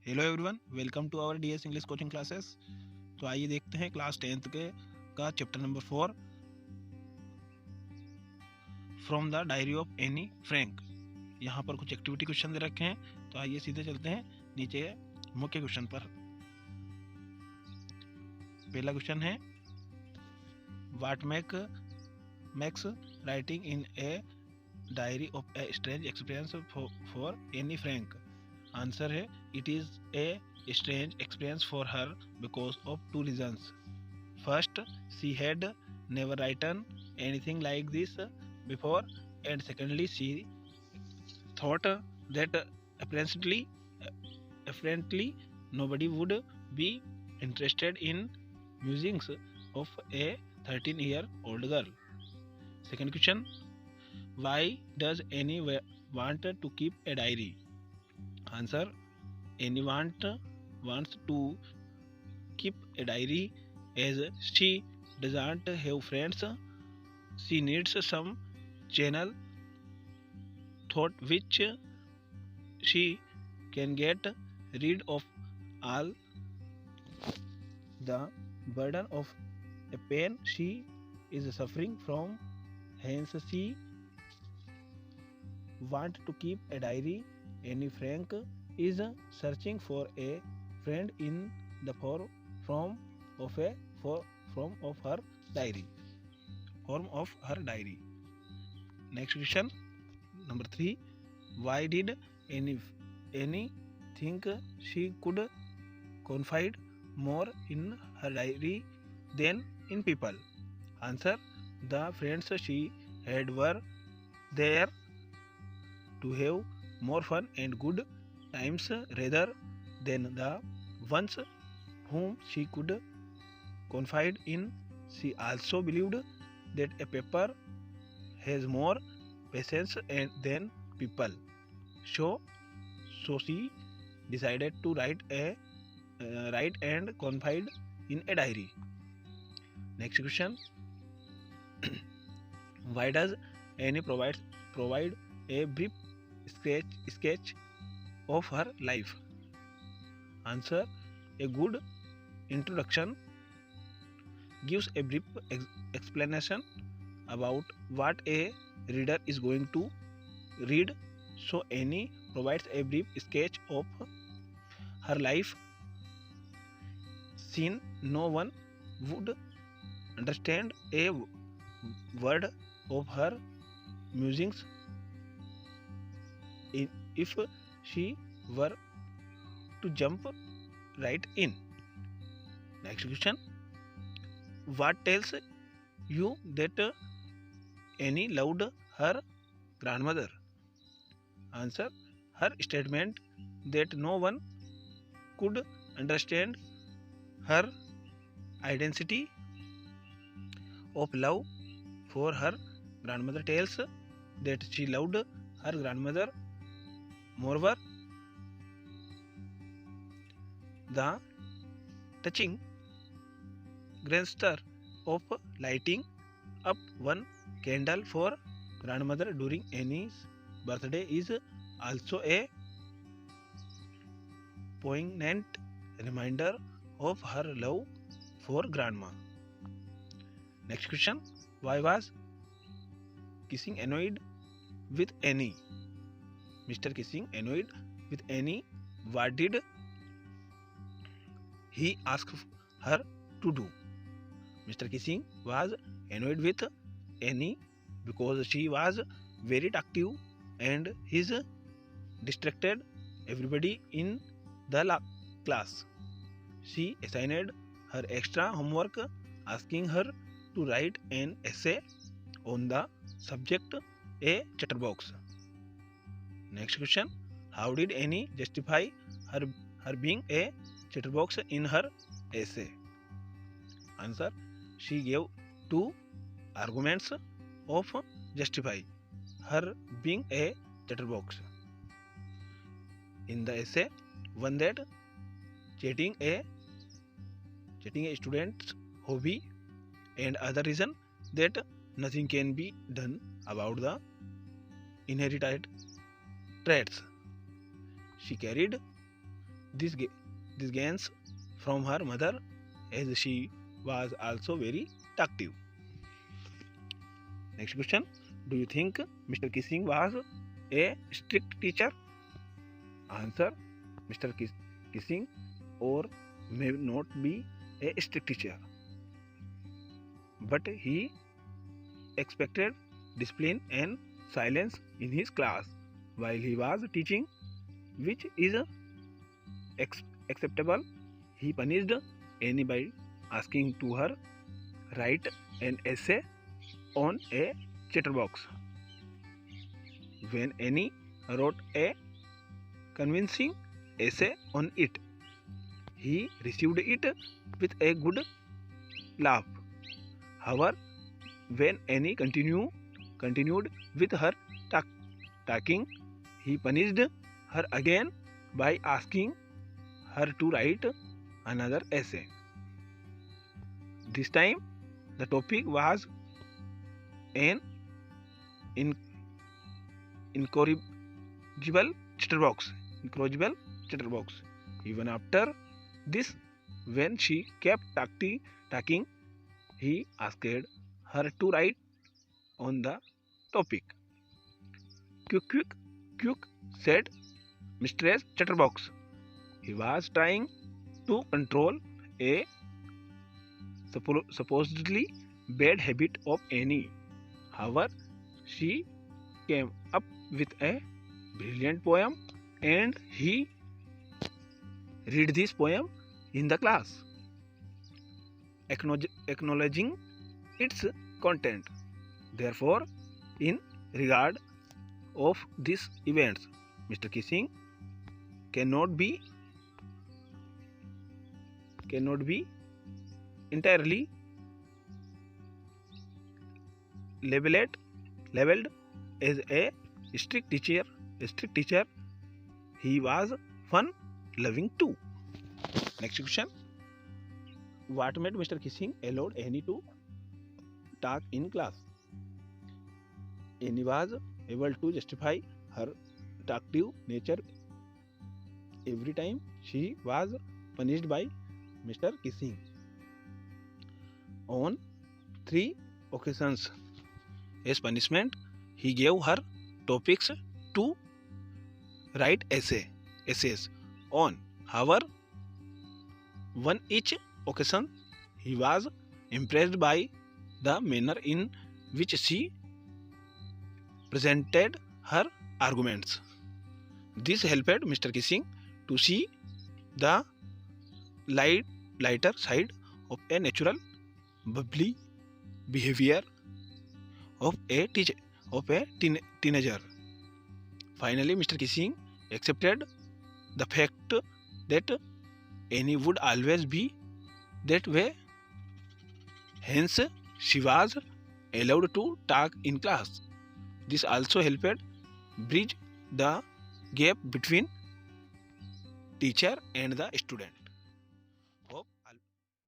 Hello everyone, welcome to our DS English coaching classes. तो आइए देखते हैं क्लास 10th के का chapter number 4 from the diary of Anne Frank. यहाँ पर कुछ एक्टिविटी क्वेश्चन दे रखे हैं, तो आइए सीधे चलते हैं नीचे मुख्य क्वेश्चन पर। पहला क्वेश्चन है, what makes writing in a diary of a strange experience for Anne Frank. Answer है, it is a strange experience for her because of two reasons. First, she had never written anything like this before, and secondly, she thought that apparently nobody would be interested in musings of a 13-year-old girl. Second question, why does anyone want to keep a diary? Answer, anyone wants to keep a diary as she doesn't have friends. She needs some channel thought which she can get rid of all the burden of a pain she is suffering from. Hence she want to keep a diary. Annie Frank is searching for a friend in the form of her diary. Next question number 3. Why did Annie think she could confide more in her diary than in people? Answer, the friends she had were there to have more fun and good times rather than the ones whom she could confide in. She also believed that a paper has more patience than people. So she decided to write and confide in a diary. Next question. Why does Annie provide a brief sketch of her life? Answer, a good introduction gives a brief explanation about what a reader is going to read. So Annie provides a brief sketch of her life. Since no one would understand a word of her musings if she were to jump right in. Next question. What tells you that Annie loved her grandmother? Answer, her statement that no one could understand her identity of love for her grandmother tells that she loved her grandmother. Moreover, the touching gesture of lighting up one candle for grandmother during Annie's birthday is also a poignant reminder of her love for grandma. Next question. Why was Kissing annoyed with Annie? Mr. Kissing annoyed with Annie. What did he ask her to do? Mr. Kissing was annoyed with Annie because she was very talkative and he distracted everybody in the class. She assigned her extra homework, asking her to write an essay on the subject a chatterbox. Next question. How did Annie justify her being a chatterbox in her essay? Answer, she gave two arguments of justify her being a chatterbox in the essay. One, that chatting a student's hobby, and other reason that nothing can be done about the inherited traits. She carried This gains from her mother, as she was also very talkative. Next question: do you think Mr. Kissing was a strict teacher? Answer: Mr. Kissing or may not be a strict teacher, but he expected discipline and silence in his class while he was teaching, which is acceptable. He punished Annie by asking to her write an essay on a chatterbox. When Annie wrote a convincing essay on it, he received it with a good laugh. However, when Annie continued with her talking, he punished her again by asking her to write another essay. This time, the topic was an incorrigible chatterbox. Even after this, when she kept talking, he asked her to write on the topic. Quick, said Mistress Chatterbox. He was trying to control a supposedly bad habit of Annie. However, she came up with a brilliant poem, and he read this poem in the class, acknowledging its content. Therefore, in regard of these events, Mr. Kissing cannot be entirely labeled as a strict teacher. He was fun-loving too. Next question: what made Mr. Kissing allowed Annie to talk in class? Annie was able to justify her talkative nature every time she was punished by Mr. Kissing. On 3 occasions, as punishment, he gave her topics to write essays on. However, on each occasion, he was impressed by the manner in which she presented her arguments. This helped Mr. Kissing to see the lighter side of a natural, bubbly behavior of a teenager. Finally, Mr. Kissing accepted the fact that Annie would always be that way. Hence, she was allowed to talk in class. This also helped bridge the gap between teacher and the student.